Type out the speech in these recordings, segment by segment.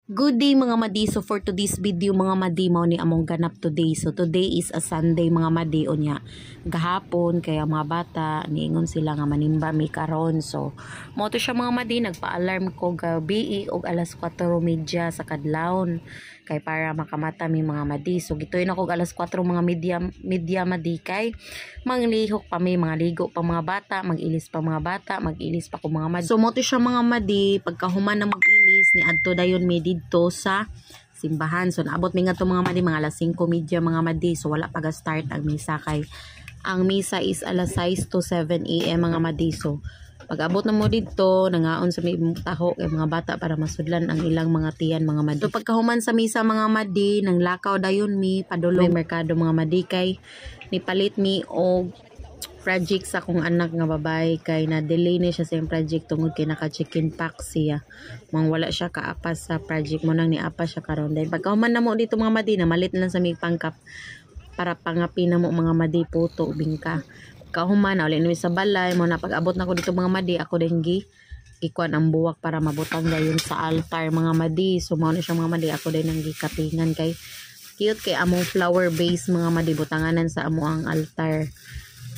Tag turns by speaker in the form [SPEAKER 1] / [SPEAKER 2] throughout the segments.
[SPEAKER 1] Good day mga madi. So for today's video mga madi, mao ni among ganap today. So today is a Sunday mga madi, unya gahapon kaya mga bata niingon sila nga manimba mi karon. So mo to siya mga madi, nagpa-alarm ko gabi og alas 4:30 sa kadlawon kay para makamata mi mga madi. So gituin ako alas 4 mga media madi kay manglihok pa mi, mga ligo pa mga bata, mag-ilis pa mga bata, mag-ilis pa ko mga madi. So mo to siya mga madi, pagkahuman na mag-ilis ni adto dayon mi dito sa simbahan. So naabot mi nga to mga madi mga alas 5:30 mga madi. So wala pa ga-start ang misa kay ang misa is alas 6 to 7 AM mga madi. So pag-abot na mo dito, nangaon sa may taho kay mga bata para masudlan ang ilang mga tiyan mga madi. So pagkahuman sa misa mga madi, nang lakaw dayon mi padulong merkado mga madi kay ni palit mi og project sa akong anak nga babae kay na-delay ni siya sa project tungod kay naka-chicken pox siya. Mang wala siya kaapas sa project mo nang niapas siya karon. Dahil pagkahuman na mo dito mga madi, na malit lang sa may pangkap para pangapi na mo mga madi puto bingka. Kahuman na ulit sa balay mo na pag-abot na ko dito mga madi, ako din gikuan ang buwak para mabutang dayon sa altar mga madi. So mao na siya mga madi, ako din ang gikatingan kay cute kay among flower base mga madi, butanganan sa amo ang altar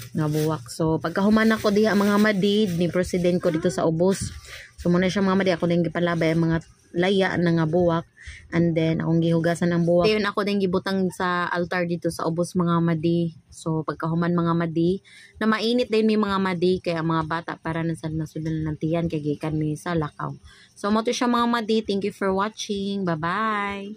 [SPEAKER 1] nga buwak. So pagkahuman ako diha mga madi, ni president ko dito sa ubos. So muna siya mga madi, ako din gipalabay ang mga laya na nga buwak, and then akong gihugasan ang buwak. Ayun ako din gibutang sa altar dito sa ubos mga madi. So pagkahuman mga madi, na mainit din mi mga madi kaya mga bata para na sa nasudan ng tiyan kay gikan mi sa lakaw. So mo to siya mga madi, thank you for watching, bye bye.